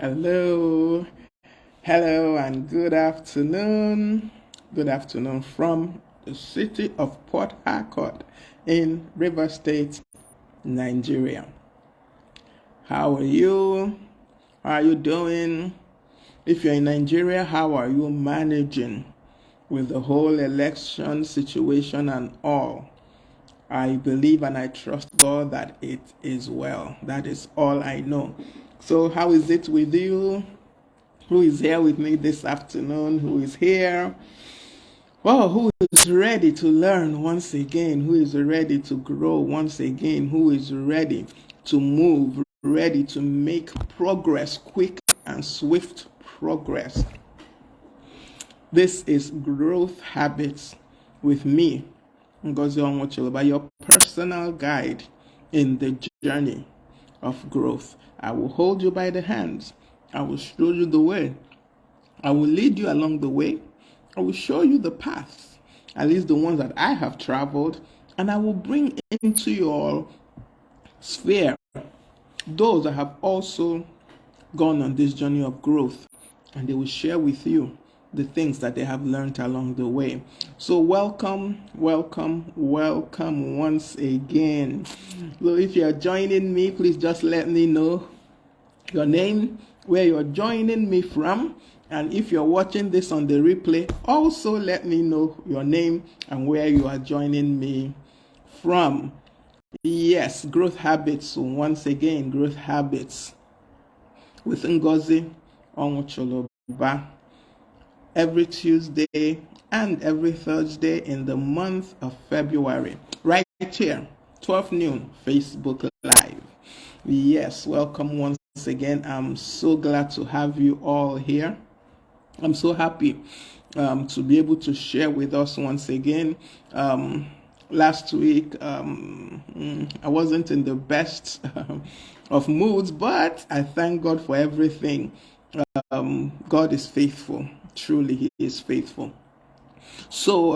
Hello, hello, and good afternoon. Good afternoon from the city of Port Harcourt in River State, Nigeria. How are you? How are you doing? If you're in Nigeria, how are you managing with the whole election situation and all? I believe and I trust God that it is well. That is all I know. So, how is it with you? Who is here with me this afternoon? Who is here? Well, who is ready to learn once again? Who is ready to grow once again? Who is ready to move, ready to make progress, quick and swift progress? This is Growth Habits with me, Ngozi Onwuchiloba, your personal guide in the journey of growth. I will hold you by the hands. I will show you the way. I will lead you along the way. I will show you the paths, at least the ones that I have traveled, and I will bring into your sphere those that have also gone on this journey of growth, and they will share with you the things that they have learned along the way. So welcome once again. So if you are joining me, please just let me know your name, where you're joining me from, and if you're watching this on the replay, also let me know your name and where you are joining me from. Yes, Growth Habits. So once again, Growth Habits with Ngozi Onwuchiloba, every Tuesday and every Thursday in the month of February, right here, 12 noon, Facebook Live. Yes, welcome once again. I'm so glad to have you all here. I'm so happy to be able to share with us once again. Last week, I wasn't in the best of moods, but I thank God for everything. God is faithful. Truly, He is faithful. So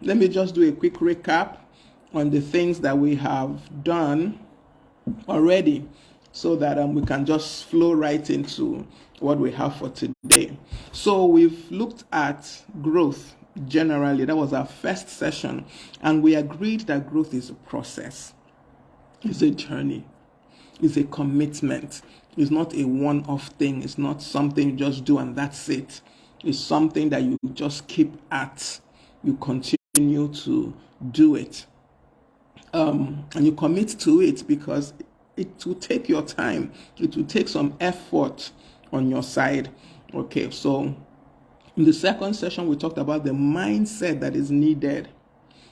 let me just do a quick recap on the things that we have done already, so that we can just flow right into what we have for today. So we've looked at growth generally. That was our first session, and we agreed that growth is a process, it's a journey, it's a commitment. It's not a one-off thing. It's not something you just do and that's it. It's something that you just keep at. You continue to do it. And you commit to it because it will take your time. It will take some effort on your side. Okay, so in the second session, we talked about the mindset that is needed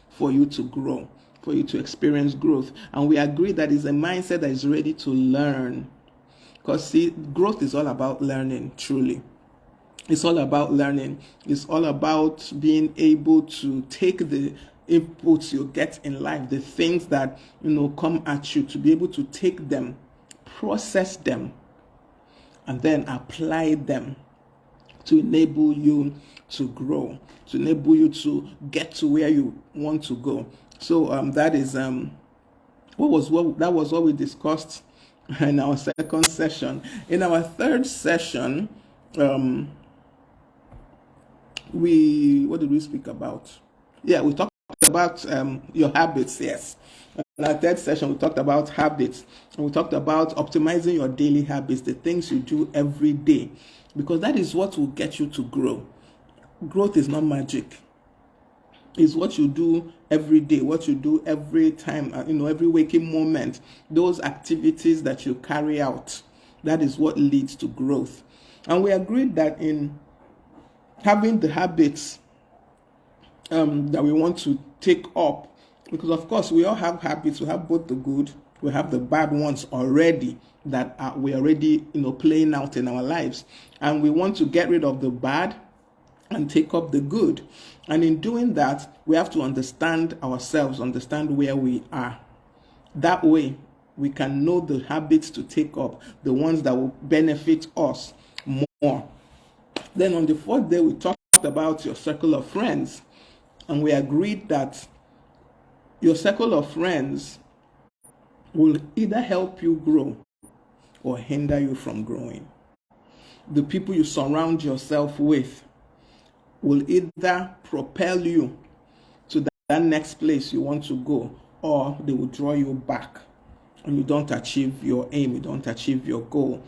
for you to grow, for you to experience growth. And we agreed that it's a mindset that is ready to learn. Because see, growth is all about learning, truly. It's all about learning. It's all about being able to take the inputs you get in life, the things that come at you, to be able to take them, process them, and then apply them to enable you to grow, to enable you to get to where you want to go. So that was what we discussed in our second session. In our third session, what did we speak about? Yeah, we talked about your habits. Yes. In our third session, we talked about habits, and we talked about optimizing your daily habits, the things you do every day, because that is what will get you to grow. Growth is not magic. It's what you do every day, what you do every time, every waking moment, those activities that you carry out. That is what leads to growth. And we agreed that in having the habits that we want to take up, because of course we all have habits. We have both the good, we have the bad ones already that we're already playing out in our lives, and we want to get rid of the bad and take up the good. And in doing that, we have to understand ourselves, understand where we are. That way we can know the habits to take up, the ones that will benefit us more. Then on the fourth day, we talked about your circle of friends, and we agreed that your circle of friends will either help you grow or hinder you from growing. the people you surround yourself with will either propel you to that next place you want to go, or they will draw you back and you don't achieve your aim, you don't achieve your goal.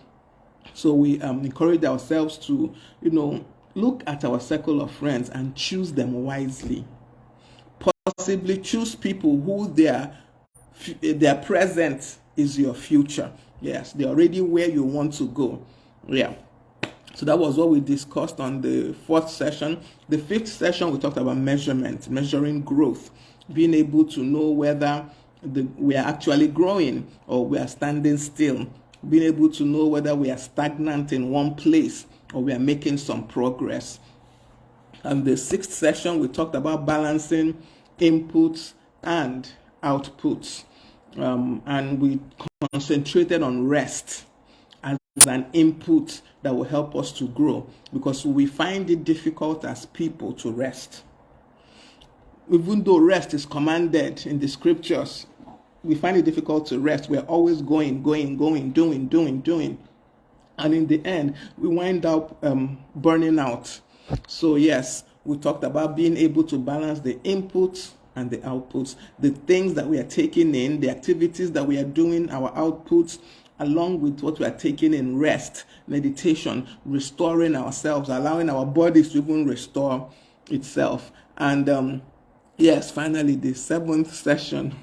So we encourage ourselves to, look at our circle of friends and choose them wisely. Possibly choose people who their present is your future. Yes, they're already where you want to go. Yeah. So that was what we discussed on the 4th session. The 5th session, we talked about measurement, measuring growth, being able to know whether we are actually growing or we are standing still, being able to know whether we are stagnant in one place or we are making some progress. And the 6th session, we talked about balancing inputs and outputs. And we concentrated on rest as an input that will help us to grow, because we find it difficult as people to rest. Even though rest is commanded in the scriptures, we find it difficult to rest. We're always going, doing. And in the end, we wind up burning out. So yes, we talked about being able to balance the inputs and the outputs, the things that we are taking in, the activities that we are doing, our outputs, along with what we are taking in: rest, meditation, restoring ourselves, allowing our bodies to even restore itself. And yes, finally, the 7th session,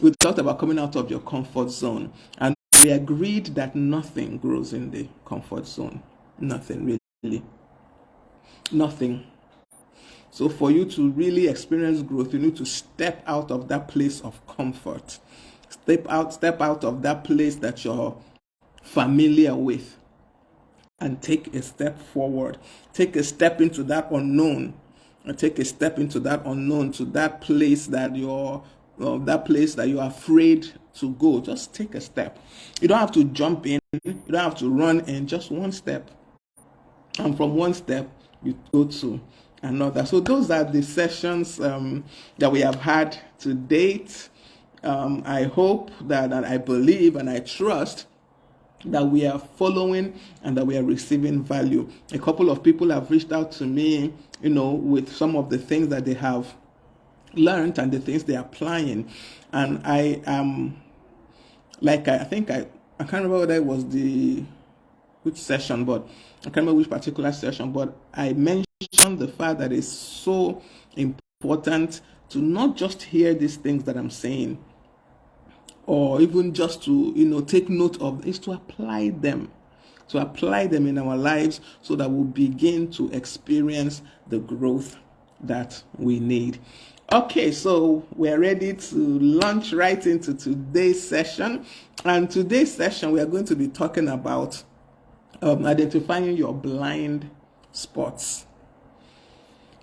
we talked about coming out of your comfort zone. And we agreed that nothing grows in the comfort zone. Nothing, really. Nothing. So for you to really experience growth, you need to step out of that place of comfort. Step out of that place that you're familiar with, and take a step forward. Take a step into that unknown, and take a step into that unknown, to that place that you're afraid to go. Just take a step. You don't have to jump in. You don't have to run in. Just one step, and from one step you go to another. So those are the sessions that we have had to date. I hope that, and I believe and I trust that we are following and that we are receiving value. A couple of people have reached out to me, with some of the things that they have learned and the things they are applying. And I am, I can't remember whether it was which session, but I can't remember which particular session, but I mentioned the fact that it's so important to not just hear these things that I'm saying, or even just to, take note of, is to apply them. To apply them in our lives so that we'll begin to experience the growth that we need. Okay, so we're ready to launch right into today's session. And today's session, we are going to be talking about identifying your blind spots.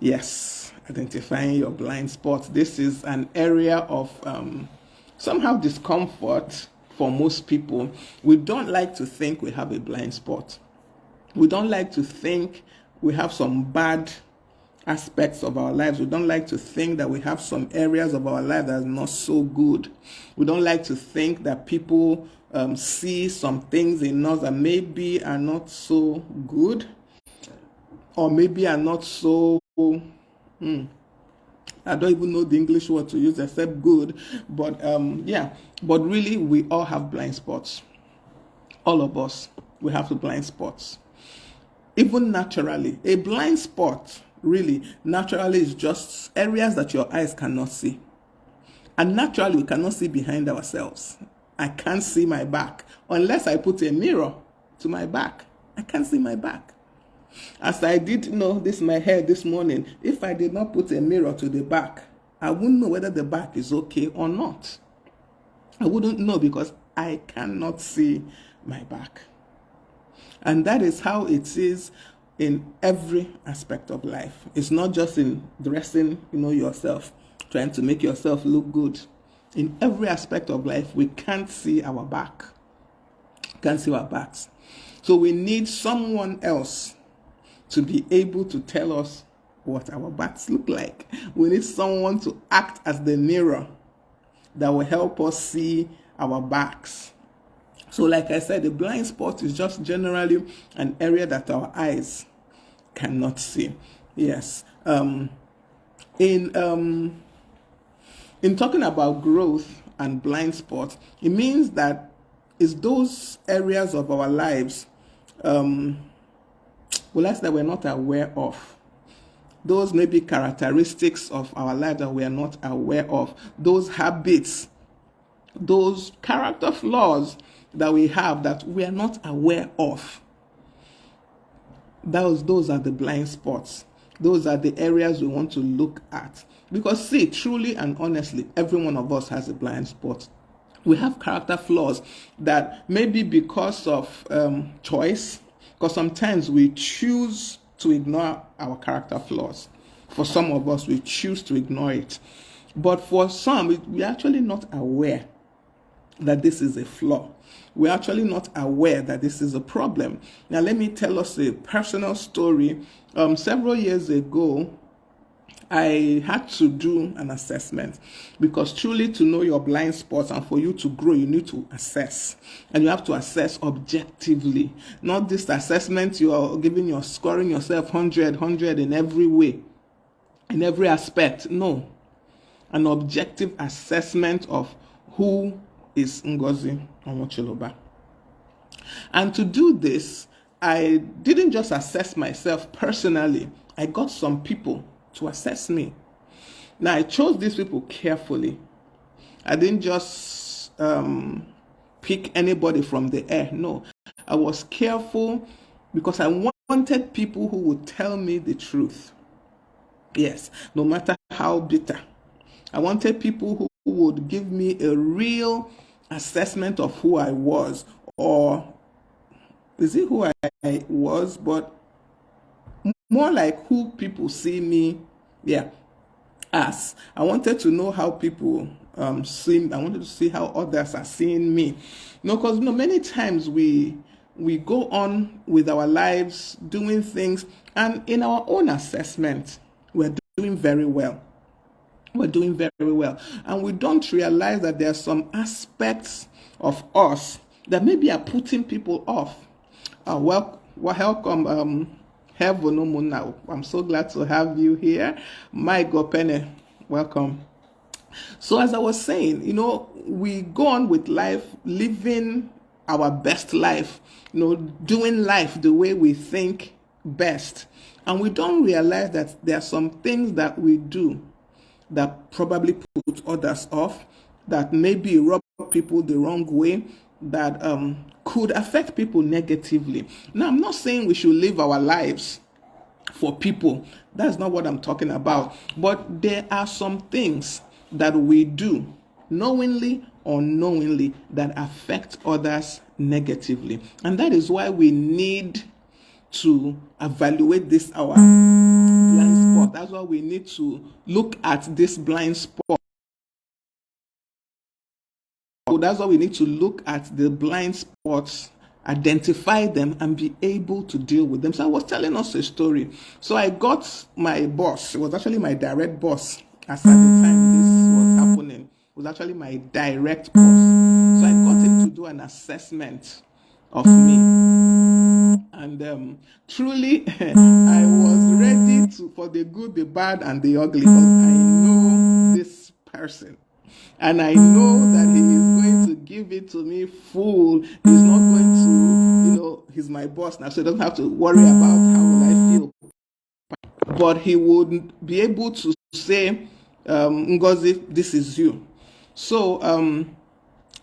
Yes, identifying your blind spots. This is an area of somehow discomfort for most people. We don't like to think we have a blind spot. We don't like to think we have some bad aspects of our lives. We don't like to think that we have some areas of our life that are not so good. We don't like to think that people see some things in us that maybe are not so good, or maybe are not so I don't even know the English word to use except good, but but really we all have blind spots. All of us, we have the blind spots. Even naturally, a blind spot really naturally is just areas that your eyes cannot see. And naturally, we cannot see behind ourselves. I can't see my back unless I put a mirror to my back. I can't see my back. As I did this my hair this morning, if I did not put a mirror to the back, I wouldn't know whether the back is okay or not. I wouldn't know because I cannot see my back. And that is how it is in every aspect of life. It's not just in dressing, yourself, trying to make yourself look good. In every aspect of life, we can't see our back. Can't see our backs. So we need someone else to be able to tell us what our backs look like. We need someone to act as the mirror that will help us see our backs. So like I said, the blind spot is just generally an area that our eyes cannot see. Yes. In talking about growth and blind spots, it means that it's those areas of our lives, that we're not aware of. Those may be characteristics of our life that we are not aware of. Those habits, those character flaws that we have that we are not aware of. Those are the blind spots. Those are the areas we want to look at. Because see, truly and honestly, every one of us has a blind spot. We have character flaws that maybe because of choice, because sometimes we choose to ignore our character flaws. For some of us, we choose to ignore it. But for some, we're actually not aware that this is a flaw. We're actually not aware that this is a problem. Now, let me tell us a personal story. Several years ago, I had to do an assessment, because truly to know your blind spots and for you to grow, you need to assess. And you have to assess objectively. Not this assessment you are giving, you're scoring yourself 100 in every way, in every aspect. No. An objective assessment of who is Ngozi Onwochiloba. And to do this, I didn't just assess myself personally. I got some people to assess me. Now, I chose these people carefully. I didn't just pick anybody from the air. No, I was careful because I wanted people who would tell me the truth. Yes, no matter how bitter. I wanted people who would give me a real assessment of who I was, or is it who I was, but more like who people see me, as. I wanted to know how people see me. I wanted to see how others are seeing me. Because many times we go on with our lives doing things, and in our own assessment, we're doing very well. We're doing very well. And we don't realize that there are some aspects of us that maybe are putting people off. Welcome, Heaven now. I'm so glad to have you here. My God, Penny, welcome. So as I was saying, we go on with life, living our best life, doing life the way we think best. And we don't realize that there are some things that we do that probably put others off, that maybe rub people the wrong way, that could affect people negatively. Now, I'm not saying we should live our lives for people. That's not what I'm talking about. But there are some things that we do, knowingly or unknowingly, that affect others negatively. And that is why we need to evaluate this our blind spot. That's why we need to look at this blind spot. That's why we need to look at the blind spots, identify them, and be able to deal with them. So I was telling us a story. So I got my boss. It was actually my direct boss. As at the time this was happening, it was actually my direct boss. So I got him to do an assessment of me. And truly, I was ready for the good, the bad, and the ugly, because I know this person. And I know that he is going to give it to me full. He's not going to, he's my boss now, so he doesn't have to worry about how will I feel. But he would be able to say, Ngozi, this is you. So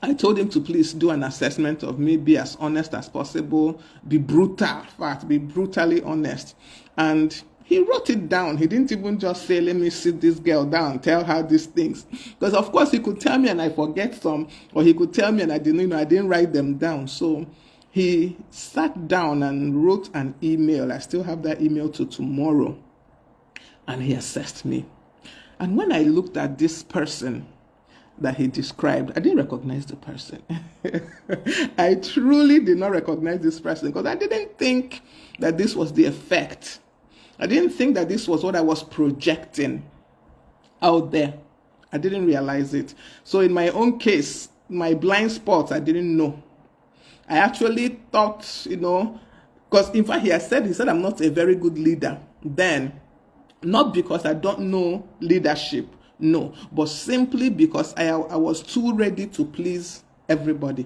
I told him to please do an assessment of me, be as honest as possible, be brutal, in fact, be brutally honest. And he wrote it down. He didn't even just say, let me sit this girl down, tell her these things. Because of course he could tell me and I forget some, or he could tell me and I didn't write them down. So he sat down and wrote an email. I still have that email to tomorrow. And he assessed me. And when I looked at this person that he described, I didn't recognize the person. I truly did not recognize this person, because I didn't think that this was the effect. I didn't think that this was what I was projecting out there. I didn't realize it. So in my own case, my blind spots, I didn't know. I actually thought, because in fact he said I'm not a very good leader then, not because I don't know leadership, no, but simply because I was too ready to please everybody.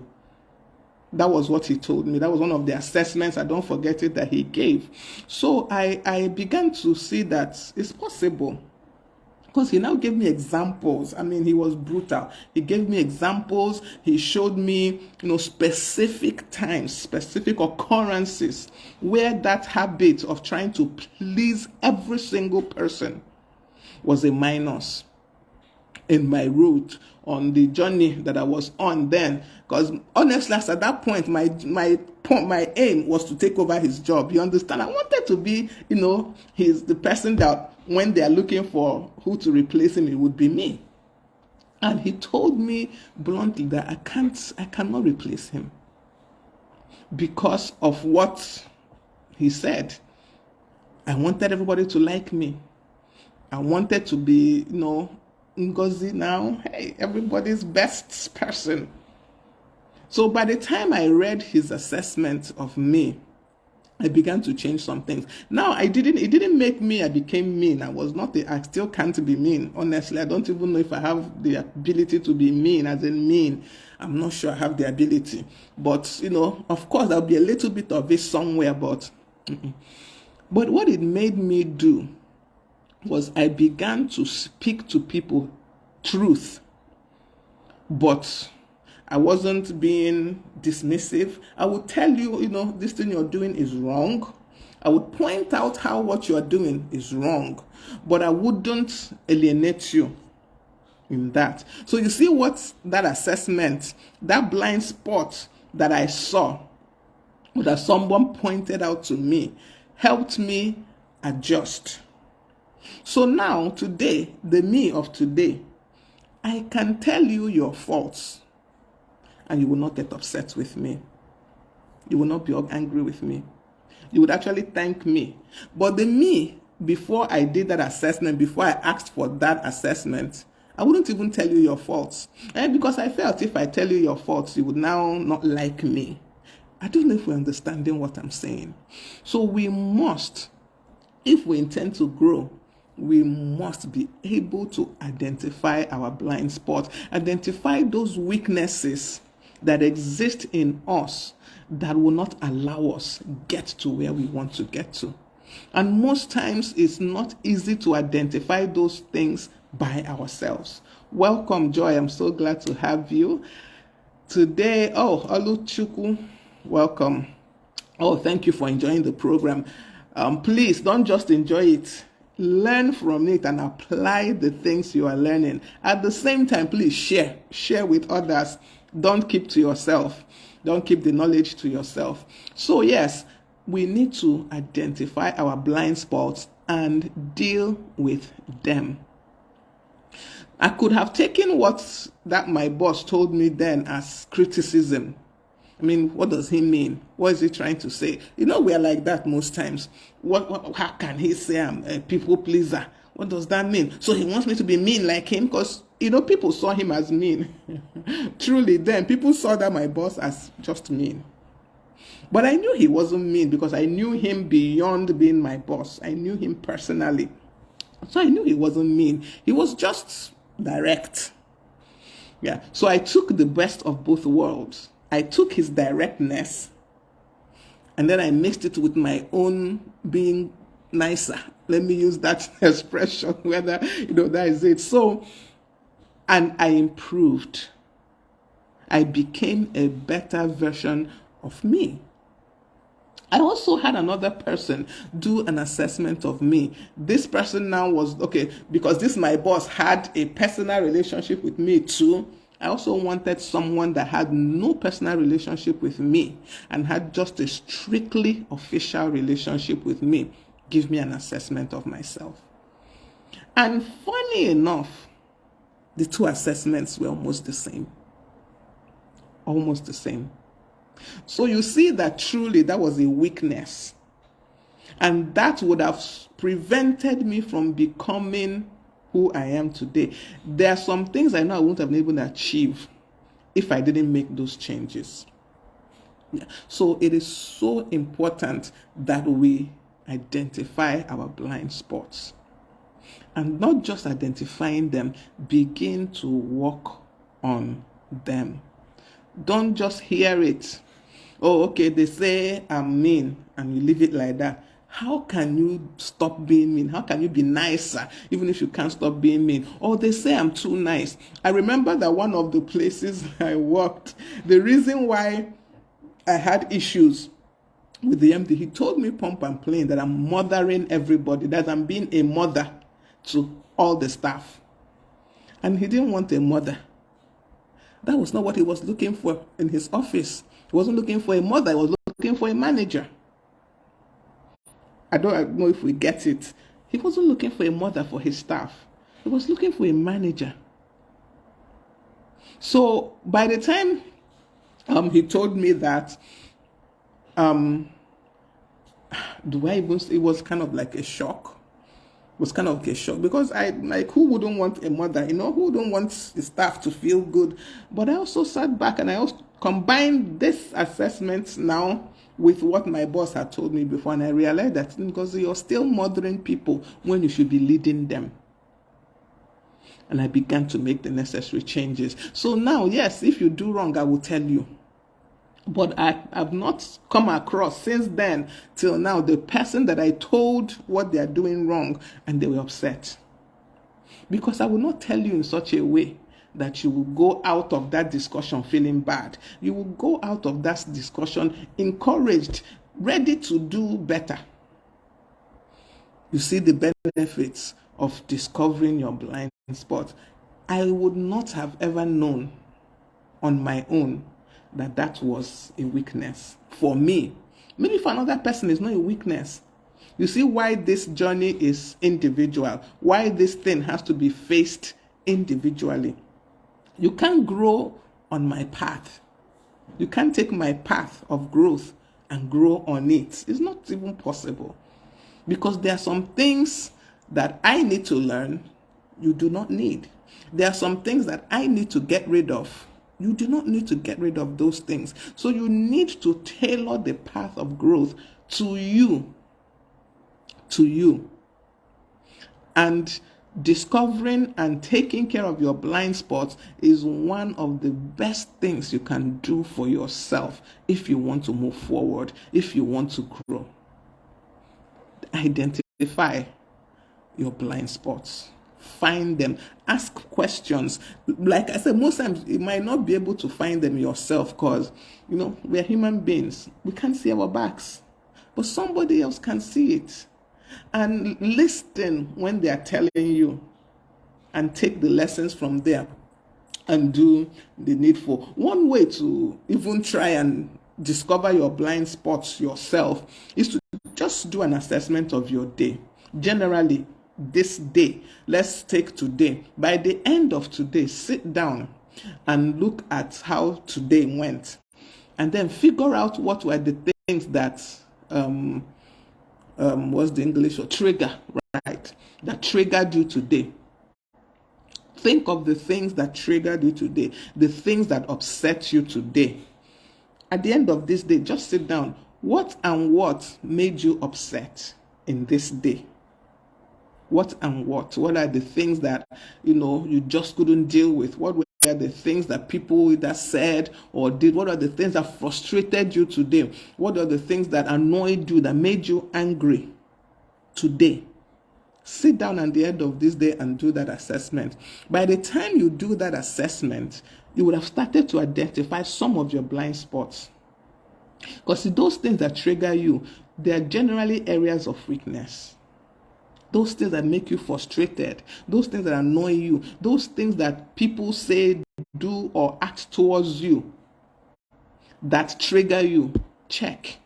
That was what he told me. That was one of the assessments, I don't forget it, that he gave. So I began to see that it's possible. Because he now gave me examples. I mean, he was brutal. He gave me examples. He showed me, specific times, specific occurrences where that habit of trying to please every single person was a minus in my route on the journey that I was on then. Because honestly, at that point, my aim was to take over his job. You understand? I wanted to be, the person that when they are looking for who to replace him, it would be me. And he told me bluntly that I cannot replace him because of what he said. I wanted everybody to like me. I wanted to be, Ngozi now, hey, everybody's best person. So by the time I read his assessment of me, I began to change some things. Now, it didn't make me, I became mean. I still can't be mean. Honestly, I don't even know if I have the ability to be mean, as in mean. I'm not sure I have the ability. But, of course, there'll be a little bit of it somewhere, but what it made me do was I began to speak to people truth, but I wasn't being dismissive. I would tell you, this thing you're doing is wrong. I would point out how what you're doing is wrong, but I wouldn't alienate you in that. So you see what that assessment, that blind spot that I saw, that someone pointed out to me, helped me adjust. So now, today, the me of today, I can tell you your faults and you will not get upset with me. You will not be angry with me. You would actually thank me. But the me, before I did that assessment, before I asked for that assessment, I wouldn't even tell you your faults. Because I felt if I tell you your faults, you would now not like me. I don't know if we're understanding what I'm saying. So we must, if we intend to grow, we must be able to identify our blind spots, identify those weaknesses that exist in us that will not allow us get to where we want to get to. And most times it's not easy to identify those things by ourselves. Welcome, Joy. I'm so glad to have you today. Oh, Oluchukwu, welcome. Oh, thank you for enjoying the program. Please don't just enjoy it. Learn from it and apply the things you are learning. At the same time, please share with others. Don't keep to yourself. Don't keep the knowledge to yourself. So yes, we need to identify our blind spots and deal with them. I could have taken what that my boss told me then as criticism. I mean, what does he mean? What is he trying to say? We are like that most times. How can he say I'm a people pleaser? What does that mean? So he wants me to be mean like him because, people saw him as mean. Truly, then people saw that my boss as just mean. But I knew he wasn't mean because I knew him beyond being my boss. I knew him personally. So I knew he wasn't mean. He was just direct. Yeah. So I took the best of both worlds. I took his directness and then I mixed it with my own being nicer. Let me use that expression, whether, that is it. So, and I improved. I became a better version of me. I also had another person do an assessment of me. This person now was, okay, because this my boss had a personal relationship with me too. I also wanted someone that had no personal relationship with me and had just a strictly official relationship with me. Give me an assessment of myself. And funny enough, the two assessments were almost the same. Almost the same. So you see that truly that was a weakness. And that would have prevented me from becoming who I am today. There are some things I know I wouldn't have been able to achieve if I didn't make those changes. Yeah. So it is so important that we identify our blind spots. And not just identifying them, begin to work on them. Don't just hear it. Oh, okay, they say I'm mean, and you leave it like that. How can you stop being mean? How can you be nicer even if you can't stop being mean? Or they say I'm too nice. I remember that one of the places I worked, the reason why I had issues with the MD, he told me pump and plain that I'm mothering everybody, that I'm being a mother to all the staff. And he didn't want a mother. That was not what he was looking for in his office. He wasn't looking for a mother, he was looking for a manager. I don't know if we get it. He wasn't looking for a mother for his staff. He was looking for a manager. So by the time he told me that, it was kind of like a shock. It was kind of like a shock because who wouldn't want a mother? Who wouldn't want the staff to feel good? But I also sat back and I also combined this assessment now with what my boss had told me before, and I realized that because you're still mothering people when you should be leading them. And I began to make the necessary changes. So now, yes, if you do wrong, I will tell you. But I have not come across since then till now the person that I told what they are doing wrong and they were upset. Because I will not tell you in such a way that you will go out of that discussion feeling bad. You will go out of that discussion encouraged, ready to do better. You see the benefits of discovering your blind spot. I would not have ever known on my own that was a weakness for me. Maybe for another person it's not a weakness. You see why this journey is individual, why this thing has to be faced individually. You can't grow on my path. You can't take my path of growth and grow on it. It's not even possible. Because there are some things that I need to learn, you do not need. There are some things that I need to get rid of. You do not need to get rid of those things. So you need to tailor the path of growth to you. To you. And discovering and taking care of your blind spots is one of the best things you can do for yourself if you want to move forward, if you want to grow. Identify your blind spots. Find them. Ask questions. Like I said, most times you might not be able to find them yourself because, we're human beings. We can't see our backs. But somebody else can see it. And listen when they are telling you and take the lessons from there and do the needful. One way to even try and discover your blind spots yourself is to just do an assessment of your day. Generally, this day, let's take today. By the end of today, sit down and look at how today went. And then figure out what were the things that, what's the English, or trigger, right? That triggered you today. Think of the things that triggered you today, the things that upset you today. At the end of this day, just sit down. What and what made you upset in this day? What and what? What are the things that, you just couldn't deal with? What were the things that people either said or did? What are the things that frustrated you today? What are the things that annoyed you, that made you angry today? Sit down at the end of this day and do that assessment. By the time you do that assessment, you would have started to identify some of your blind spots. Because those things that trigger you, they are generally areas of weakness. Those things that make you frustrated, those things that annoy you, those things that people say, do, or act towards you that trigger you, check.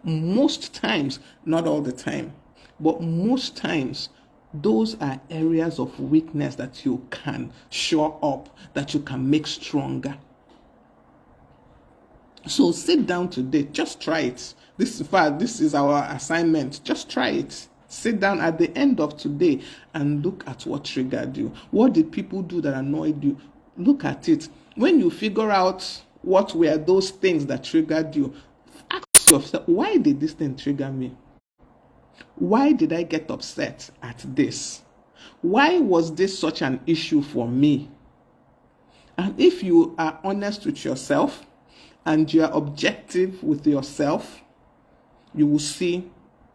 Most times, not all the time, but most times, those are areas of weakness that you can shore up, that you can make stronger. So sit down today, just try it. This is our assignment. Just try it. Sit down at the end of today and look at what triggered you. What did people do that annoyed you? Look at it. When you figure out what were those things that triggered you. Ask yourself, why did this thing trigger me? Why did I get upset at this? Why was this such an issue for me? And if you are honest with yourself and you are objective with yourself, you will see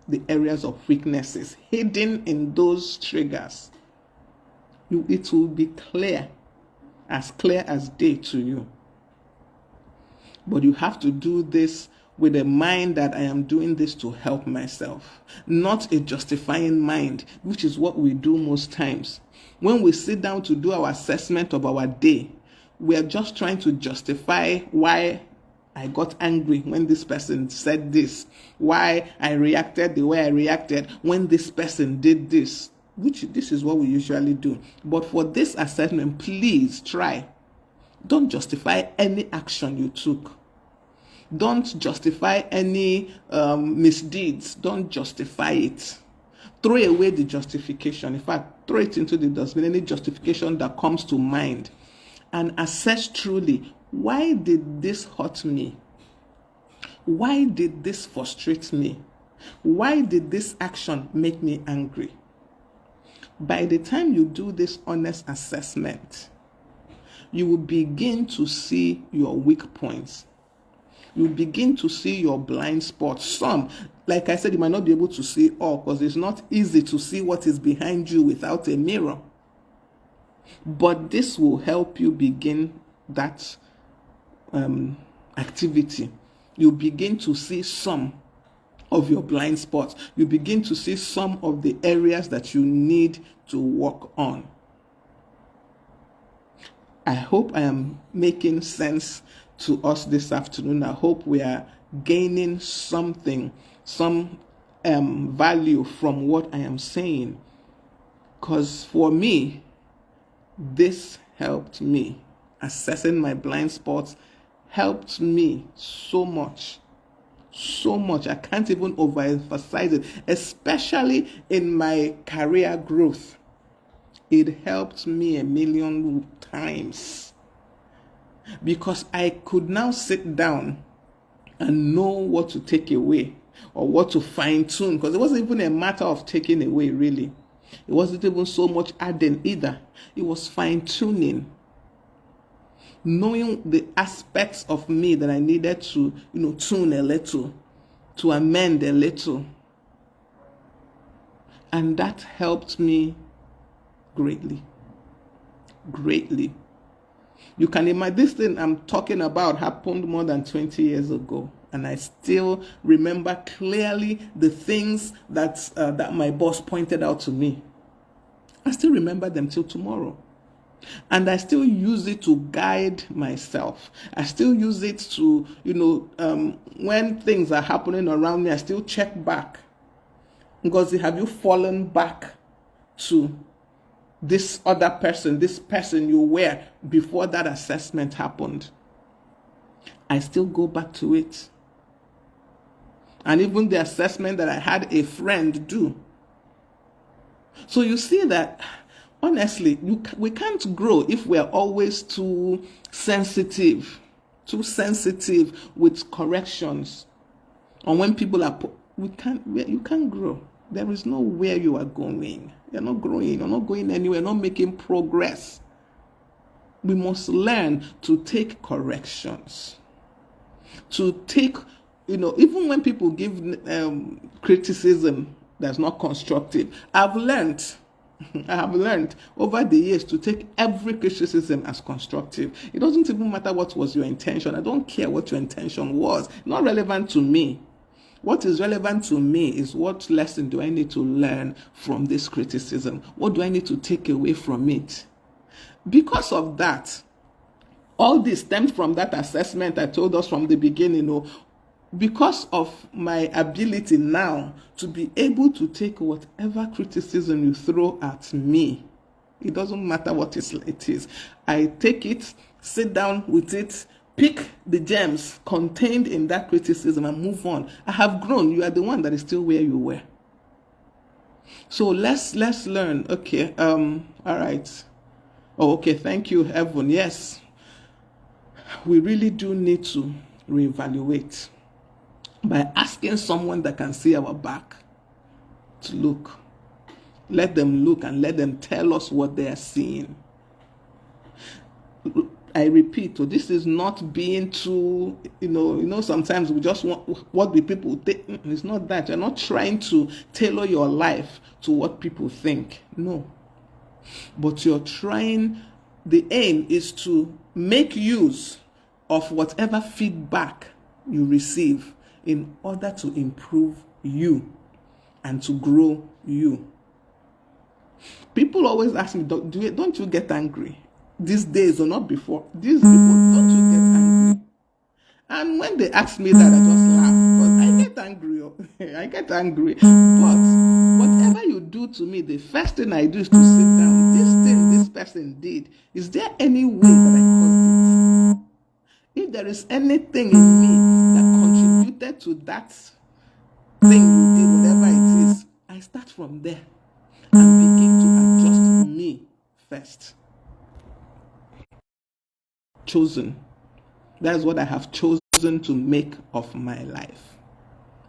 the areas of weaknesses hidden in those triggers. It will be clear as day to you. But you have to do this with a mind that I am doing this to help myself, not a justifying mind, which is what we do most times. When we sit down to do our assessment of our day, we are just trying to justify why I got angry when this person said this, why I reacted the way I reacted when this person did this, which this is what we usually do. But for this assessment, please try. Don't justify any action you took. Don't justify any misdeeds. Don't justify it. Throw away the justification. In fact, throw it into the dustbin, any justification that comes to mind. And assess truly, why did this hurt me? Why did this frustrate me? Why did this action make me angry? By the time you do this honest assessment, you will begin to see your weak points. You begin to see your blind spots. Some, like I said, you might not be able to see all because it's not easy to see what is behind you without a mirror. But this will help you begin that activity. You begin to see some of your blind spots. You begin to see some of the areas that you need to work on. I hope I am making sense to us this afternoon. I hope we are gaining something, some value from what I am saying. Because for me, this helped me. Assessing my blind spots helped me so much. So much. I can't even overemphasize it, especially in my career growth. It helped me a million times because I could now sit down and know what to take away or what to fine tune, because it wasn't even a matter of taking away, really. It wasn't even so much adding either. It was fine tuning, knowing the aspects of me that I needed to, tune a little, to amend a little. And that helped me greatly. Greatly. You can imagine this thing I'm talking about happened more than 20 years ago. And I still remember clearly the things that my boss pointed out to me. I still remember them till tomorrow. And I still use it to guide myself. I still use it to, when things are happening around me, I still check back. Because have you fallen back to this other person, this person you were before that assessment happened? I still go back to it. And even the assessment that I had a friend do. So you see that, honestly, we can't grow if we're always too sensitive with corrections. Or when people are, you can't grow. There is nowhere you are going. You're not growing. You're not going anywhere. You're not making progress. We must learn to take corrections. To take, even when people give criticism that's not constructive, I have learned over the years to take every criticism as constructive. It doesn't even matter what was your intention. I don't care what your intention was. Not relevant to me. What is relevant to me is what lesson do I need to learn from this criticism? What do I need to take away from it? Because of that, all this stemmed from that assessment I told us from the beginning. Because of my ability now to be able to take whatever criticism you throw at me, it doesn't matter what it is. I take it, sit down with it, pick the gems contained in that criticism and move on. I have grown. You are the one that is still where you were. So let's learn. Okay. All right. Oh, okay. Thank you, Evan. Yes. we really do need to reevaluate by asking someone that can see our back to look. Let them look and let them tell us what they are seeing. I repeat, this is not being too, sometimes we just want what the people think. It's not that. You're not trying to tailor your life to what people think. No. But the aim is to make use of whatever feedback you receive in order to improve you and to grow you. People always ask me, don't you get angry? These days or not before. These people, don't you get angry? And when they ask me that, I just laugh. Because I get angry. I get angry. But whatever you do to me, the first thing I do is to sit down. This thing this person did, is there any way that I caused it? If there is anything in me that contributed to that thing you did, whatever it is, I start from there and begin to adjust me first. Chosen. That's what I have chosen to make of my life.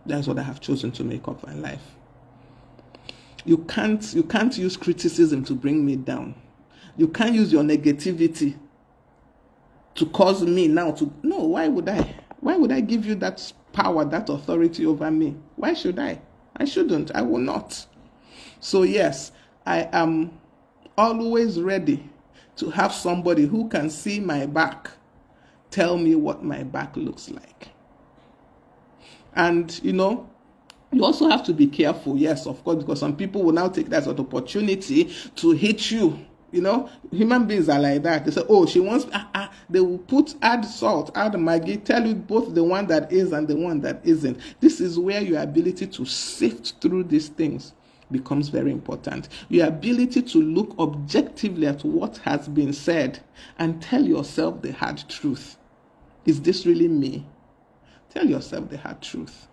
That's what I have chosen to make of my life. You can't use criticism to bring me down. You can't use your negativity to cause me now to... No, why would I? Why would I give you that power, that authority over me? Why should I? I shouldn't. I will not. So yes, I am always ready to have somebody who can see my back tell me what my back looks like. And, you also have to be careful, yes, of course, because some people will now take that as an opportunity to hit you. Human beings are like that. They say, oh, she wants, they will add salt, add Maggi, tell you both the one that is and the one that isn't. This is where your ability to sift through these things becomes very important. Your ability to look objectively at what has been said and tell yourself the hard truth. Is this really me? Tell yourself the hard truth.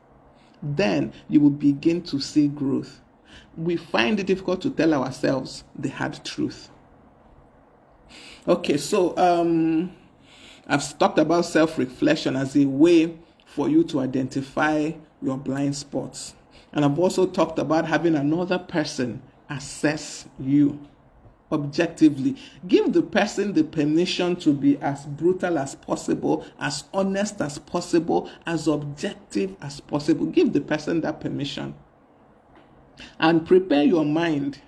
Then you will begin to see growth. We find it difficult to tell ourselves the hard truth. Okay, so I've talked about self-reflection as a way for you to identify your blind spots. And I've also talked about having another person assess you objectively. Give the person the permission to be as brutal as possible, as honest as possible, as objective as possible. Give the person that permission. And prepare your mind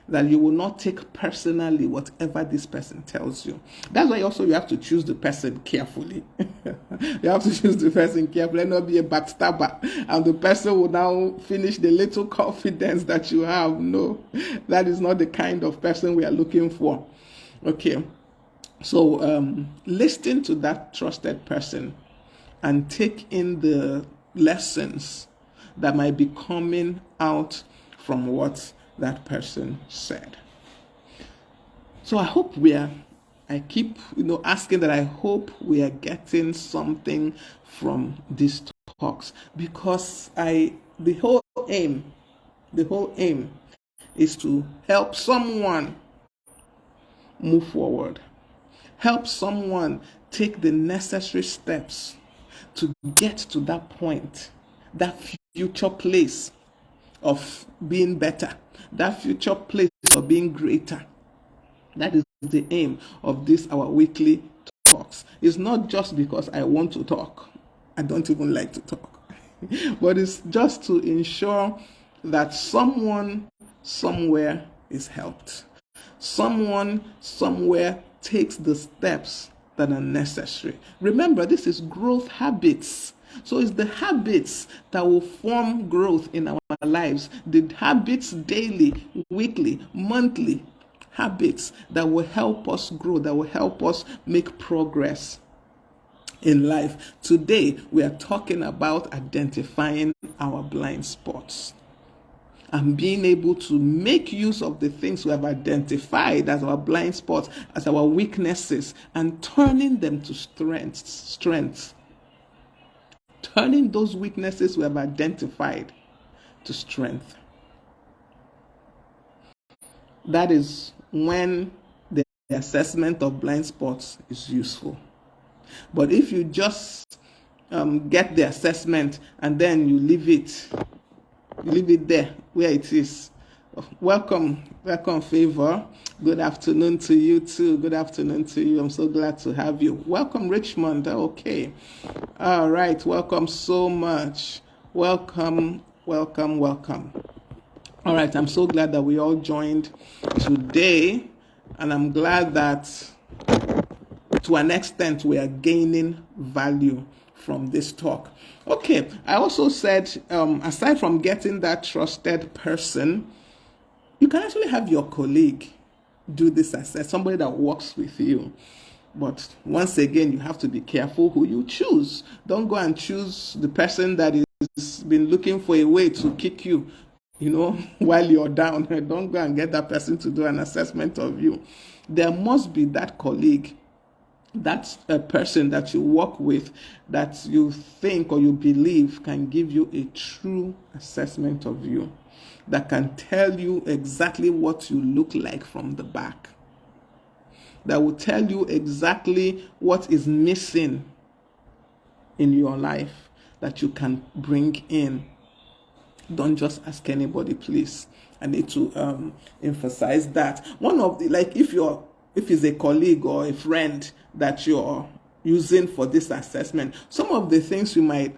that you will not take personally whatever this person tells you. That's why also you have to choose the person carefully. You have to choose the person carefully, not be a backstabber. And the person will now finish the little confidence that you have. No, that is not the kind of person we are looking for. Okay, so listen to that trusted person and take in the lessons that might be coming out from what that person said. So I hope I keep asking that I hope we are getting something from these talks, because the whole aim is to help someone move forward, help someone take the necessary steps to get to that point, that future place of being better, that future place of being greater. That is the aim of our weekly talks. It's not just because I want to talk. I don't even like to talk. But it's just to ensure that someone somewhere is helped. Someone somewhere takes the steps that are necessary. Remember, this is growth habits. So it's the habits that will form growth in our lives. The habits daily, weekly, monthly habits that will help us grow, that will help us make progress in life. Today, we are talking about identifying our blind spots and being able to make use of the things we have identified as our blind spots, as our weaknesses, and turning them to strengths. Turning those weaknesses we have identified to strength. That is when the assessment of blind spots is useful. But if you just get the assessment and then you leave it there where it is. Welcome, Favor. Good afternoon to you too. Good afternoon to you. I'm so glad to have you. Welcome, Richmond. Okay. All right. Welcome so much. Welcome. All right. I'm so glad that we all joined today, and I'm glad that to an extent we are gaining value from this talk. Okay, I also said, aside from getting that trusted person, you can actually have your colleague do this assessment, somebody that works with you. But once again, you have to be careful who you choose. Don't go and choose the person that has been looking for a way to kick you, while you're down. Don't go and get that person to do an assessment of you. There must be that colleague, that's a person that you work with, that you think or you believe can give you a true assessment of you, that can tell you exactly what you look like from the back, that will tell you exactly what is missing in your life that you can bring in. Don't just ask anybody, please. I need to emphasize that. One of the, if it's a colleague or a friend that you're using for this assessment, some of the things you might,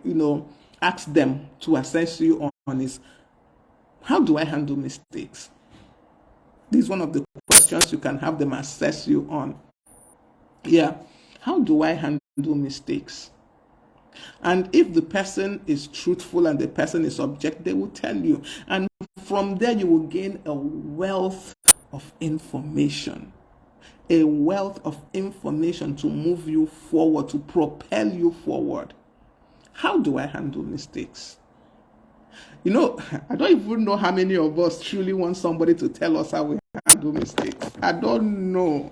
ask them to assess you on is, how do I handle mistakes? This is one of the questions you can have them assess you on. Yeah, how do I handle mistakes? And if the person is truthful and the person is objective, they will tell you. And from there, you will gain a wealth of information. A wealth of information to move you forward, to propel you forward. How do I handle mistakes? I don't even know how many of us truly want somebody to tell us how we handle mistakes. I don't know.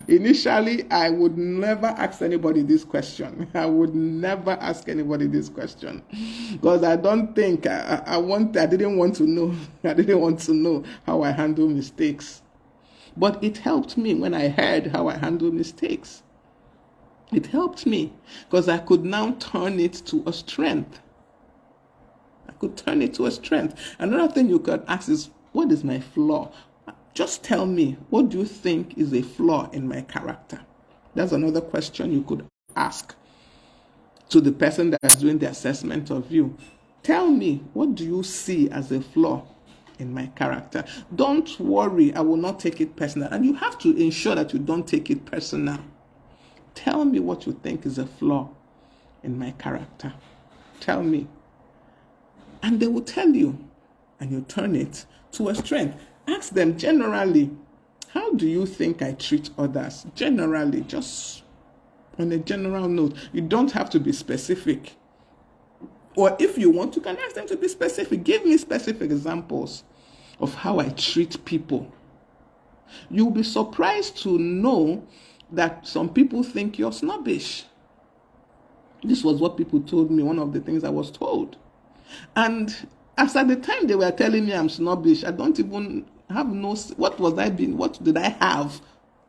Initially, I would never ask anybody this question. I would never ask anybody this question because I don't think I didn't want to know. I didn't want to know how I handle mistakes. But it helped me when I heard how I handle mistakes. It helped me because I could now turn it to a strength. Another thing you could ask is, what is my flaw? Just tell me, what do you think is a flaw in my character? That's another question you could ask to the person that's doing the assessment of you. Tell me, what do you see as a flaw in my character? Don't worry, I will not take it personal. And you have to ensure that you don't take it personal. Tell me what you think is a flaw in my character. Tell me. And they will tell you, and you turn it to a strength. Ask them generally, how do you think I treat others? Generally, just on a general note. You don't have to be specific. Or if you want, you can ask them to be specific. Give me specific examples of how I treat people. You'll be surprised to know that some people think you're snobbish. This was what people told me, one of the things I was told. And as at the time they were telling me I'm snobbish, I don't even have what did I have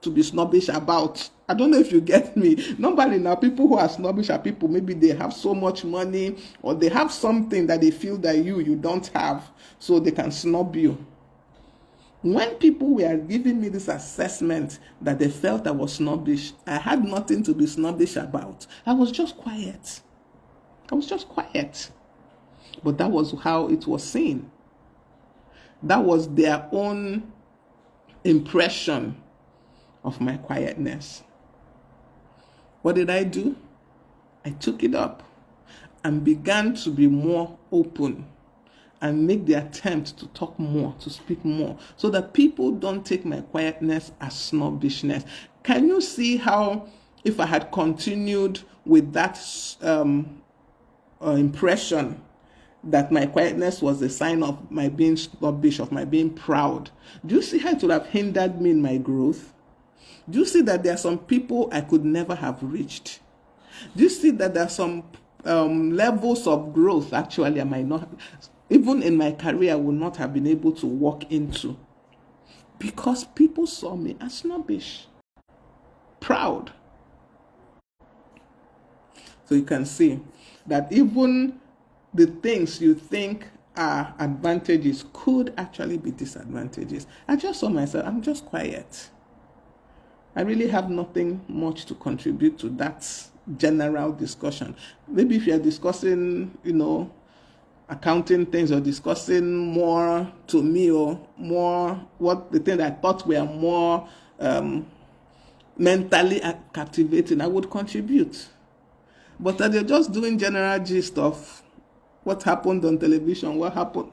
to be snobbish about? I don't know if you get me. Normally now, people who are snobbish are people, maybe they have so much money or they have something that they feel that you don't have, so they can snub you. When people were giving me this assessment that they felt I was snobbish, I had nothing to be snobbish about. I was just quiet. But that was how it was seen. That was their own impression of my quietness. What did I do? I took it up and began to be more open and make the attempt to talk more, to speak more, so that people don't take my quietness as snobbishness. Can you see how, if I had continued with that impression that my quietness was a sign of my being snobbish, of my being proud, do you see how it would have hindered me in my growth? Do you see that there are some people I could never have reached? Do you see that there are some levels of growth actually I might not, even in my career, I would not have been able to walk into? Because people saw me as snobbish, proud. So you can see that even the things you think are advantages could actually be disadvantages. I just saw myself, I'm just quiet. I really have nothing much to contribute to that general discussion. Maybe if you're discussing, accounting things, or discussing more to me, or more what the thing that I thought were more mentally captivating, I would contribute. But that you're just doing general gist of what happened on television, what happened,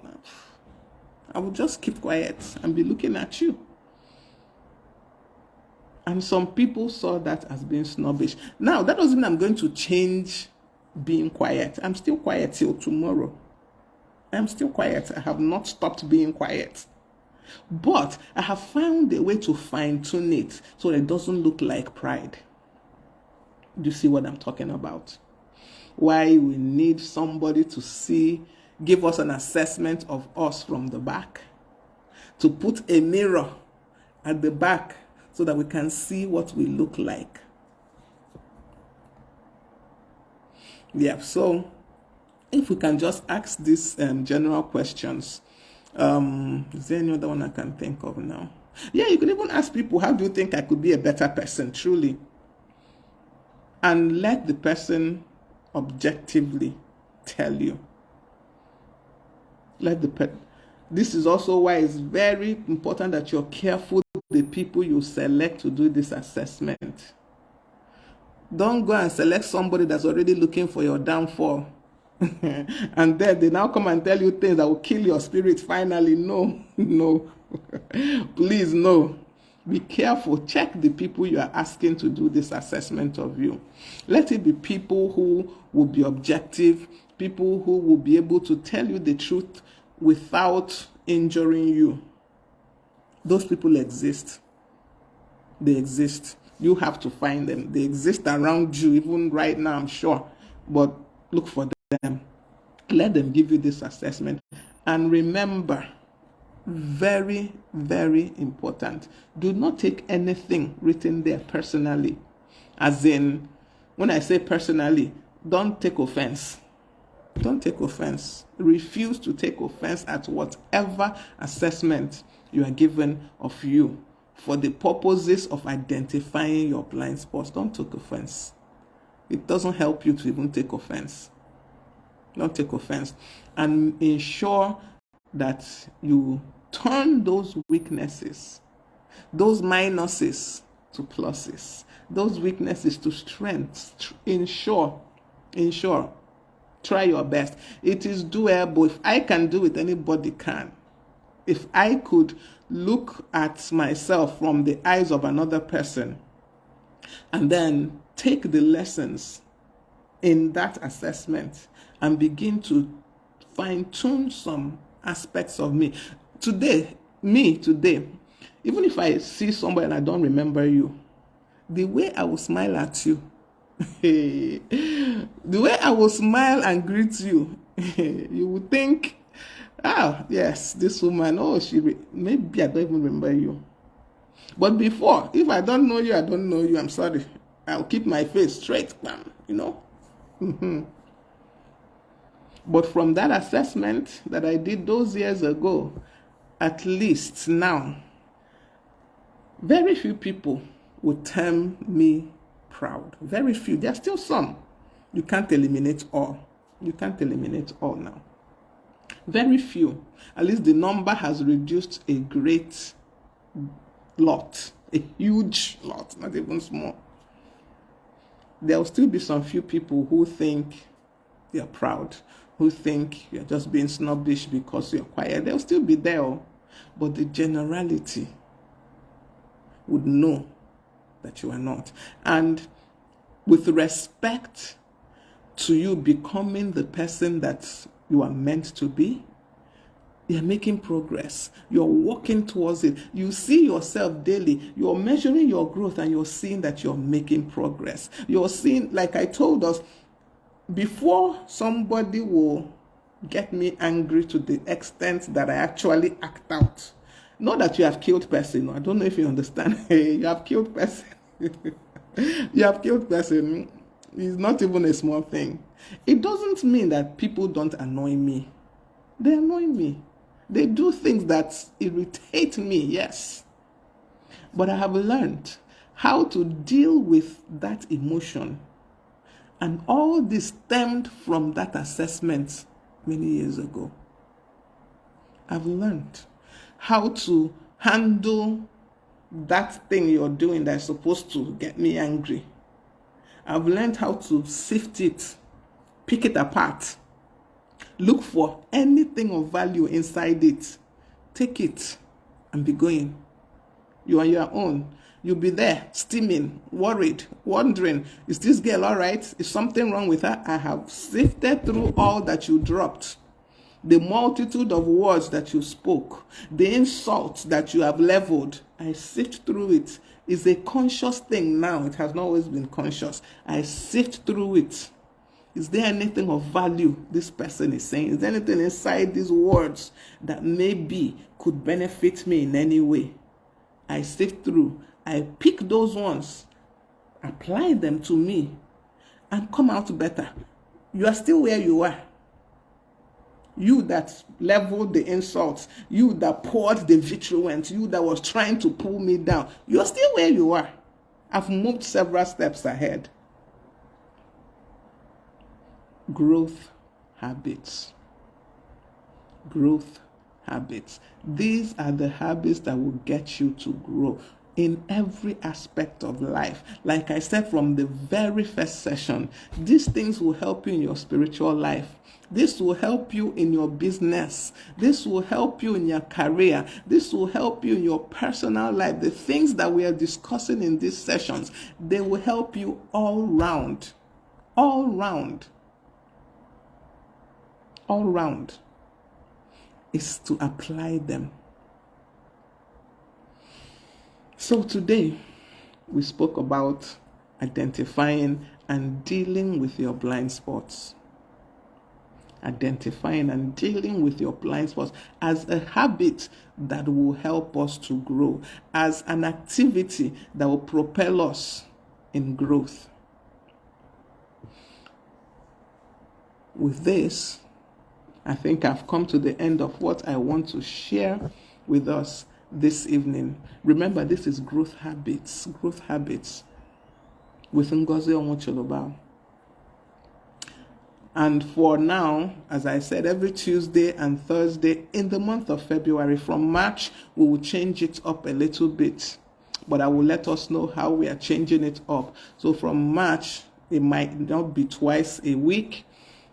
I would just keep quiet and be looking at you. And some people saw that as being snobbish. Now, that doesn't mean I'm going to change being quiet. I'm still quiet till tomorrow. I'm still quiet. I have not stopped being quiet. But I have found a way to fine-tune it so that it doesn't look like pride. Do you see what I'm talking about? Why we need somebody to give us an assessment of us from the back. To put a mirror at the back so that we can see what we look like. Yeah, so if we can just ask these general questions. Is there any other one I can think of now? Yeah, you could even ask people, how do you think I could be a better person, truly? And let the person objectively tell you. This is also why it's very important that you're careful with the people you select to do this assessment. Don't go and select somebody that's already looking for your downfall. And then they now come and tell you things that will kill your spirit finally. No. Please, no. Be careful. Check the people you are asking to do this assessment of you. Let it be people who will be objective, people who will be able to tell you the truth without injuring you. Those people exist. They exist. You have to find them. They exist around you, even right now, I'm sure. But look for them. Let them give you this assessment. And remember, very, very important, do not take anything written there personally. As in, when I say personally, don't take offense. Don't take offense. Refuse to take offense at whatever assessment you are given of you for the purposes of identifying your blind spots. Don't take offense. It doesn't help you to even take offense. Don't take offense. And ensure that you turn those weaknesses, those minuses to pluses, those weaknesses to strengths. Ensure. Try your best. It is doable. If I can do it, anybody can. If I could look at myself from the eyes of another person and then take the lessons in that assessment and begin to fine-tune some aspects of me. Today, even if I see somebody and I don't remember you, the way I will smile at you, the way I will smile and greet you, you would think, yes, this woman, maybe I don't even remember you. But before, if I don't know you, I'm sorry. I'll keep my face straight, But from that assessment that I did those years ago, at least now, very few people would term me proud. Very few. There are still some. You can't eliminate all. Now. Very few. At least the number has reduced a great lot. A huge lot, not even small. There will still be some few people who think you're proud, who think you're just being snobbish because you're quiet. They'll still be there. But the generality would know that you are not. And with respect to you becoming the person that you are meant to be, you're making progress. You're walking towards it. You see yourself daily. You're measuring your growth and you're seeing that you're making progress. You're seeing, like I told us, before somebody will get me angry to the extent that I actually act out. Not that you have killed person. I don't know if you understand. You have killed person. You have killed person. It's not even a small thing. It doesn't mean that people don't annoy me. They annoy me. They do things that irritate me, yes. But I have learned how to deal with that emotion. And all this stemmed from that assessment many years ago. I've learned how to handle that thing you're doing that's supposed to get me angry. I've learned how to sift it, pick it apart, look for anything of value inside it, take it, and be going. You are your own. You'll be there, steaming, worried, wondering, is this girl all right? Is something wrong with her? I have sifted through all that you dropped. The multitude of words that you spoke, the insults that you have leveled, I sift through it. It's a conscious thing now. It has not always been conscious. I sift through it. Is there anything of value this person is saying? Is there anything inside these words that maybe could benefit me in any way? I sift through. I pick those ones, apply them to me, and come out better. You are still where you are. You that leveled the insults, you that poured the vitriol, you that was trying to pull me down, you're still where you are. I've moved several steps ahead. Growth habits. Growth habits. These are the habits that will get you to grow in every aspect of life. Like I said from the very first session, these things will help you in your spiritual life. This will help you in your business. This will help you in your career. This will help you in your personal life. The things that we are discussing in these sessions, they will help you all round. All round. All round is to apply them. So today, we spoke about identifying and dealing with your blind spots. Identifying and dealing with your blind spots as a habit that will help us to grow, as an activity that will propel us in growth. With this, I think I've come to the end of what I want to share with us this evening. Remember, this is growth habits with Ngozi Onwucholoba. And for now, as I said, every Tuesday and Thursday in the month of February, from March, we will change it up a little bit. But I will let us know how we are changing it up. So from March, it might not be twice a week.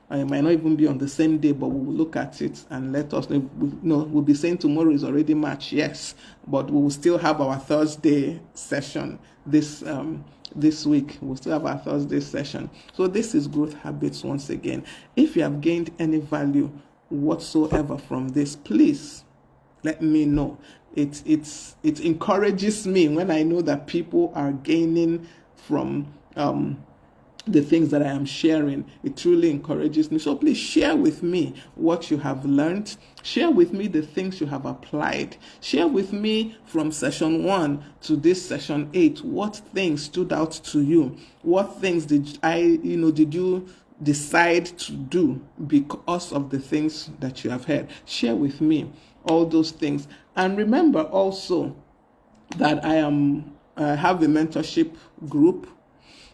It might not even be on the same day, but we will look at it and let us know. We'll be saying tomorrow is already March, yes, but we will still have our Thursday session this week. We'll still have our Thursday session. So this is growth habits once again. If you have gained any value whatsoever from this, please let me know. It encourages me when I know that people are gaining from the things that I am sharing. It truly encourages me. So please share with me what you have learned. Share with me the things you have applied. Share with me from session 1 to this session 8, what things stood out to you? What things did you decide to do because of the things that you have heard? Share with me all those things. And remember also that I have a mentorship group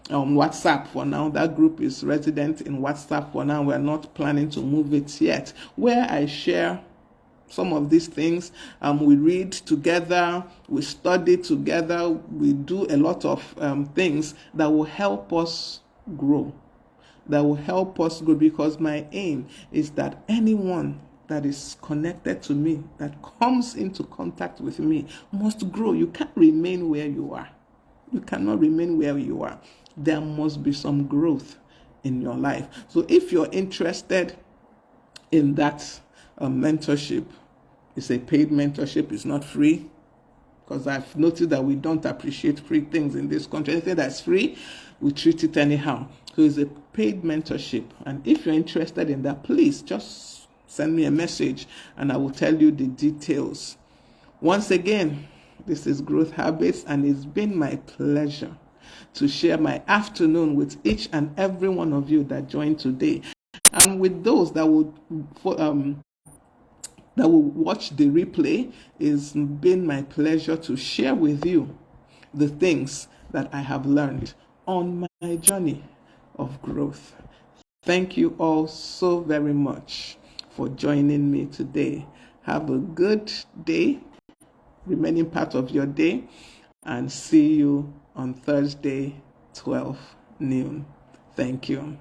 on WhatsApp for now. That group is resident in WhatsApp for now. We're not planning to move it yet, where I share some of these things. We read together, we study together, we do a lot of things that will help us grow. Because my aim is that anyone that is connected to me, that comes into contact with me, must grow. You can't remain where you are. You cannot remain where you are. There must be some growth in your life. So if you're interested in that mentorship, it's a paid mentorship, it's not free, because I've noticed that we don't appreciate free things in this country. Anything that's free, we treat it anyhow. So it's a paid mentorship. And if you're interested in that, please just send me a message and I will tell you the details. Once again, this is Growth Habits, and it's been my pleasure to share my afternoon with each and every one of you that joined today, and with those that will watch the replay. It's been my pleasure to share with you the things that I have learned on my journey of growth. Thank you all so very much for joining me today. Have a good day, remaining part of your day, and see you on Thursday, 12 noon. Thank you.